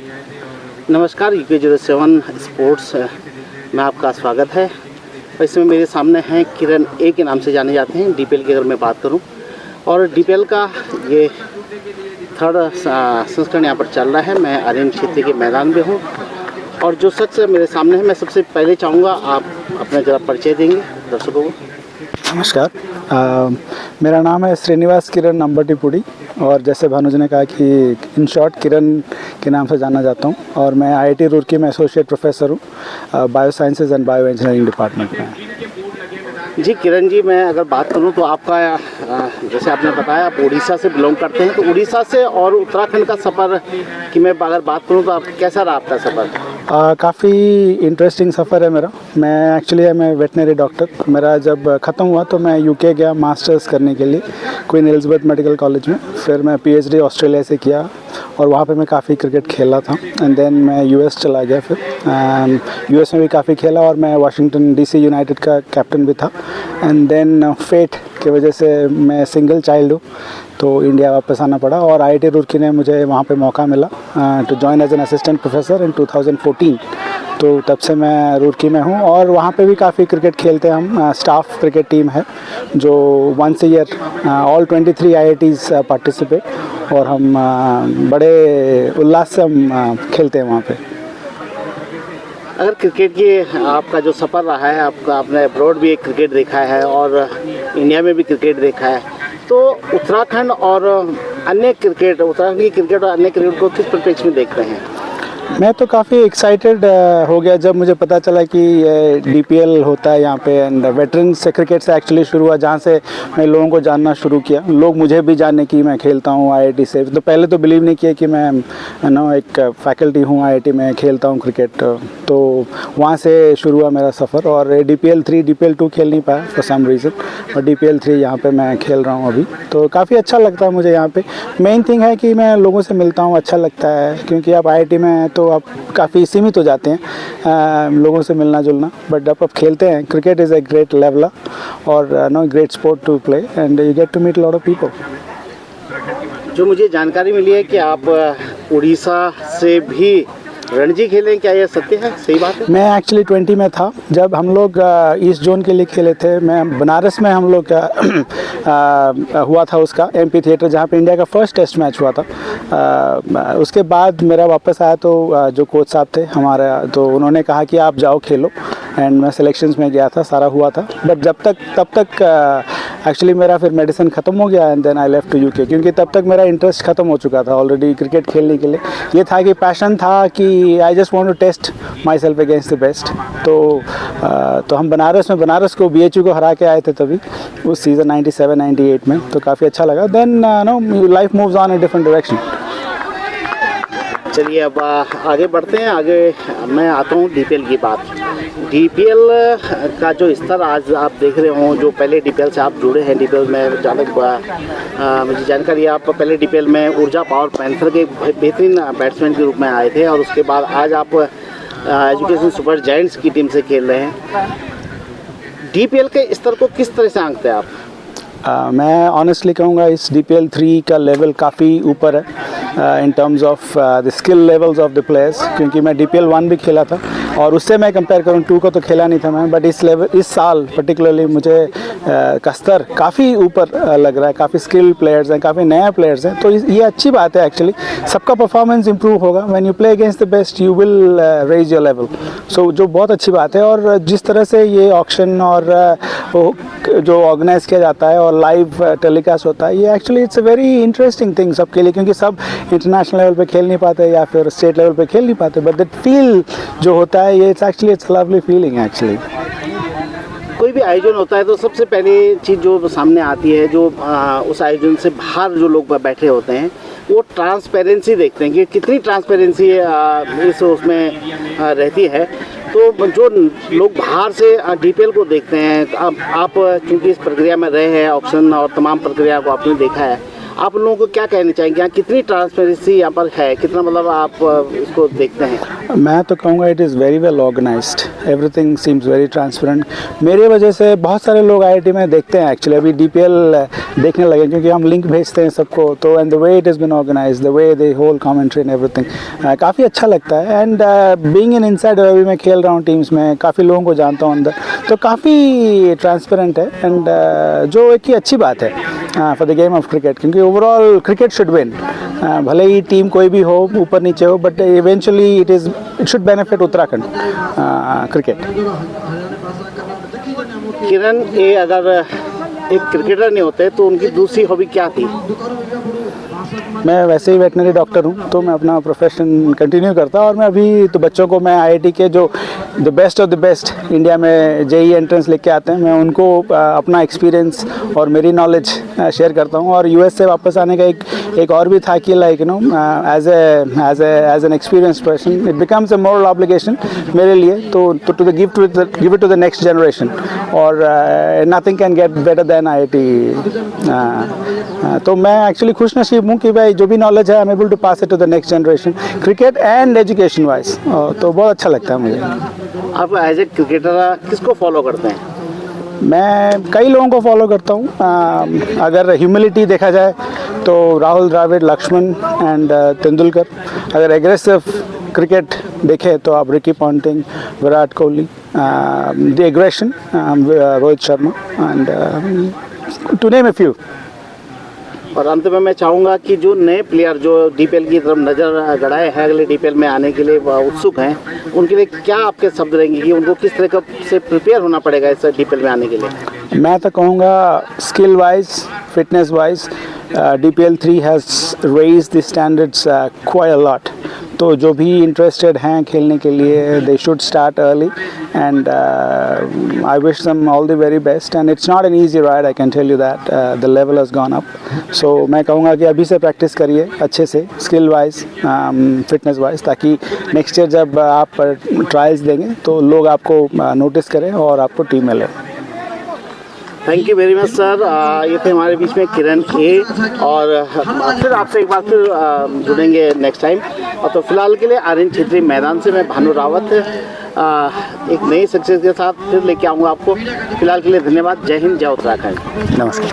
नमस्कार, UK07 sports में आपका स्वागत है। इसमें मेरे सामने हैं किरण ए के नाम से जाने जाते हैं। DPL की अगर मैं बात करूं, और DPL का ये थर्ड संस्करण यहाँ पर चल रहा है। मैं आर्यन क्षेत्र के मैदान में हूँ और जो शख्स मेरे सामने है, मैं सबसे पहले चाहूँगा आप अपना ज़रा परिचय देंगे दर्शकों को। नमस्कार, मेरा नाम है श्रीनिवास किरण अंबटीपुड़ी और जैसे भानुज ने कहा कि इन शॉर्ट किरण के नाम से जाना जाता हूँ और मैं IIT रुड़की में एसोसिएट प्रोफेसर हूँ bio sciences and bio engineering department में। जी किरण जी, मैं अगर बात करूं तो आपका जैसे आपने बताया आप उड़ीसा से बिलोंग करते हैं, तो उड़ीसा से और उत्तराखंड का सफ़र की मैं अगर बात करूं तो आप कैसा रहा आपका सफ़र? काफ़ी इंटरेस्टिंग सफ़र है मेरा। मैं एक्चुअली वेटनरी डॉक्टर। मेरा जब ख़त्म हुआ तो मैं UK गया मास्टर्स करने के लिए क्वीन एलिज़ाबेथ मेडिकल कॉलेज में। फिर मैं PhD ऑस्ट्रेलिया से किया और वहाँ पे मैं काफ़ी क्रिकेट खेला था। एंड देन मैं US चला गया। फिर US में भी काफ़ी खेला और मैं वाशिंगटन DC यूनाइटेड का कैप्टन भी था। एंड देन फेट की वजह से मैं सिंगल चाइल्ड हूँ तो इंडिया वापस आना पड़ा और IIT रुड़की ने मुझे वहाँ पे मौका मिला to join as an assistant professor in 2014। तो तब से मैं रुड़की में हूँ और वहाँ पे भी काफ़ी क्रिकेट खेलते हैं हम। स्टाफ क्रिकेट टीम है जो once year all 23 IITs participate और हम बड़े उल्लास से हम खेलते हैं वहाँ पे। अगर क्रिकेट की आपका जो सफ़र रहा है, आपने अब्रॉड भी एक क्रिकेट देखा है और इंडिया में भी क्रिकेट देखा है, तो उत्तराखंड और अन्य क्रिकेट, उत्तराखंड की क्रिकेट और अन्य क्रिकेट को किस परिप्रेक्ष्य में देख रहे हैं? मैं तो काफ़ी एक्साइटेड हो गया जब मुझे पता चला कि DPL होता है यहाँ पे। एंड वेटरन से क्रिकेट से एक्चुअली शुरू हुआ, जहाँ से मैं लोगों को जानना शुरू किया। लोग मुझे भी जाने कि मैं खेलता हूँ IIT से। तो पहले तो बिलीव नहीं किया कि मैं एक फैकल्टी हूँ IIT में, खेलता हूँ क्रिकेट। तो वहाँ से शुरू हुआ मेरा सफ़र और DPL 3 DPL 2 खेल नहीं पाया फॉर सम रीज़न, और DPL 3 यहाँ पर मैं खेल रहा हूँ अभी। तो काफ़ी अच्छा लगता है मुझे यहाँ पर। मेन थिंग है कि मैं लोगों से मिलता हूँ, अच्छा लगता है, क्योंकि आप IIT में तो आप काफ़ी सीमित हो जाते हैं लोगों से मिलना जुलना। बट जब आप खेलते हैं, cricket is a great level और great sport to play and you get to meet lot of people. जो मुझे जानकारी मिली है कि आप उड़ीसा से भी रणजी खेलें, क्या यह सत्य है, सही बात है? मैं एक्चुअली 20 में था जब हम लोग ईस्ट जोन के लिए खेले थे। मैं बनारस में हम लोग हुआ था उसका MP थिएटर, जहाँ पे इंडिया का फर्स्ट टेस्ट मैच हुआ था। उसके बाद मेरा वापस आया तो जो कोच साहब थे हमारा, तो उन्होंने कहा कि आप जाओ खेलो। एंड मैं सिलेक्शंस में गया था, सारा हुआ था। बट तब तक एक्चुअली मेरा फिर मेडिसिन ख़त्म हो गया and then I left to UK, क्योंकि तब तक मेरा इंटरेस्ट ख़त्म हो चुका था ऑलरेडी क्रिकेट खेलने के लिए। ये था कि पैशन था कि I just want to test myself against the best. तो हम बनारस को BHU को हरा के आए थे तभी, उस सीज़न 97-98 में। तो काफ़ी अच्छा लगा। Then life moves on a different direction. चलिए अब आगे बढ़ते हैं। आगे मैं आता हूँ DPL की बात। DPL का जो स्तर आज आप देख रहे हो, जो पहले DPL से आप जुड़े हैं, DPL में जहाँ तक मुझे जानकारी है, आप पहले DPL में ऊर्जा पावर पैंथर के बेहतरीन बैट्समैन के रूप में आए थे और उसके बाद आज आप एजुकेशन सुपर जायंट्स की टीम से खेल रहे हैं। DPL के स्तर को किस तरह से आंकते हैं आप? मैं ऑनेस्टली कहूँगा इस DPL 3 का लेवल काफ़ी ऊपर है in terms of the skill levels of the players, क्योंकि मैं DPL 1 भी खेला था और उससे मैं कंपेयर करूँ 2 को तो खेला नहीं था मैं। बट इस साल पर्टिकुलरली मुझे का स्तर काफ़ी ऊपर लग रहा है। काफ़ी स्किल्ड प्लेयर्स हैं, काफ़ी नए प्लेयर्स हैं। तो ये अच्छी बात है एक्चुअली। सबका परफॉर्मेंस इंप्रूव होगा। When you play against the best you will raise your level. So जो बहुत अच्छी बात है। और जिस तरह से ये ऑक्शन और जो ऑर्गेनाइज किया जाता है और लाइव टेलीकास्ट होता है, ये actually it's a very interesting thing सबके लिए, क्योंकि सब इंटरनेशनल लेवल पे खेल नहीं पाते या फिर स्टेट लेवल पे खेल नहीं पाते। बट दैट फील जो होता है, ये इट्स लवली फीलिंग एक्चुअली। कोई भी आयोजन होता है तो सबसे पहली चीज़ जो सामने आती है, जो उस आयोजन से बाहर जो लोग बैठे होते हैं, वो ट्रांसपेरेंसी देखते हैं कि कितनी ट्रांसपेरेंसी इस उसमें रहती है। तो जो लोग बाहर से DPL को देखते हैं, अब आप चूँकि इस प्रक्रिया में रहे हैं, ऑप्शन और तमाम प्रक्रिया को आपने देखा है, आप लोगों को क्या कहना चाहेंगे? यहाँ कितनी ट्रांसपेरेंसी यहाँ पर है, कितना मतलब आप इसको देखते हैं? मैं तो कहूँगा it is very well organised, everything seems very transparent. मेरे वजह से बहुत सारे लोग आईआईटी में देखते हैं एक्चुअली, अभी डीपीएल देखने लगे क्योंकि हम लिंक भेजते हैं सबको, तो and the way it is been organised, the way the whole commentary and everything काफ़ी अच्छा लगता है। एंड बीइंग इन इनसाइड, अभी मैं खेल रहा हूँ टीम्स में, काफ़ी लोगों को जानता हूँ अंदर, तो काफ़ी ट्रांसपेरेंट है एंड जो एक ही अच्छी बात है for the game of cricket, क्योंकि ओवरऑल क्रिकेट शुड विन। भले ही टीम कोई भी हो, ऊपर नीचे हो, but eventually it should benefit Uttarakhand cricket. Kiran ये अगर एक क्रिकेटर नहीं होते तो उनकी दूसरी हॉबी क्या थी? मैं वैसे ही वेटनरी डॉक्टर हूँ, तो मैं अपना प्रोफेशन कंटिन्यू करता हूँ। और मैं अभी तो बच्चों को मैं आईआईटी के जो the best of the best India में जेईई एंट्रेंस लेके आते हैं, मैं उनको अपना एक्सपीरियंस और मेरी नॉलेज शेयर करता हूँ। और यूएस से वापस आने का एक और भी था कि like as an experience person it becomes a moral obligation मेरे लिए, तो to give it to the next generation, और nothing can get better than IIT. तो मैं एक्चुअली खुश नसीब हूँ कि भाई जो भी नॉलेज है I am able to pass it to the next generation, cricket and education wise, तो बहुत अच्छा लगता है मुझे। आप एज ए क्रिकेटर किसको फॉलो करते हैं? मैं कई लोगों को फॉलो करता हूँ। अगर ह्यूमिलिटी देखा जाए तो राहुल द्रविड़, लक्ष्मण एंड तेंदुलकर। अगर एग्रेसिव क्रिकेट देखें तो आप Ricky Ponting, Virat Kohli, the aggression Rohit Sharma and to name a few. और अंत में मैं चाहूँगा कि जो नए प्लेयर जो डीपीएल की तरफ नज़र गड़ाए हैं, अगले डीपीएल में आने के लिए उत्सुक हैं, उनके लिए क्या आपके शब्द रहेंगे कि उनको किस तरह से प्रिपेयर होना पड़ेगा इस डीपीएल में आने के लिए? मैं तो कहूँगा skill wise, fitness wise DPL 3 has raise the standards quite a lot. तो जो भी इंटरेस्टेड हैं खेलने के लिए, they should start early and I wish them all the very best. And it's not an easy ride, I can tell you that the level has gone up. So मैं कहूँगा कि अभी से प्रैक्टिस करिए अच्छे से, स्किल वाइज, फिटनेस वाइज, ताकि next year जब आप ट्रायल्स देंगे तो लोग आपको नोटिस करें और आपको टीम मिले। Thank you very much sir. ये थे हमारे बीच में किरण ए, और फिर आपसे एक बार फिर जुड़ेंगे नेक्स्ट टाइम। और तो फिलहाल के लिए आर्यन छेत्री मैदान से मैं भानु रावत एक नई सक्सेस के साथ फिर लेके आऊँगा आपको। फिलहाल के लिए धन्यवाद। जय हिंद, जय उत्तराखंड। नमस्कार।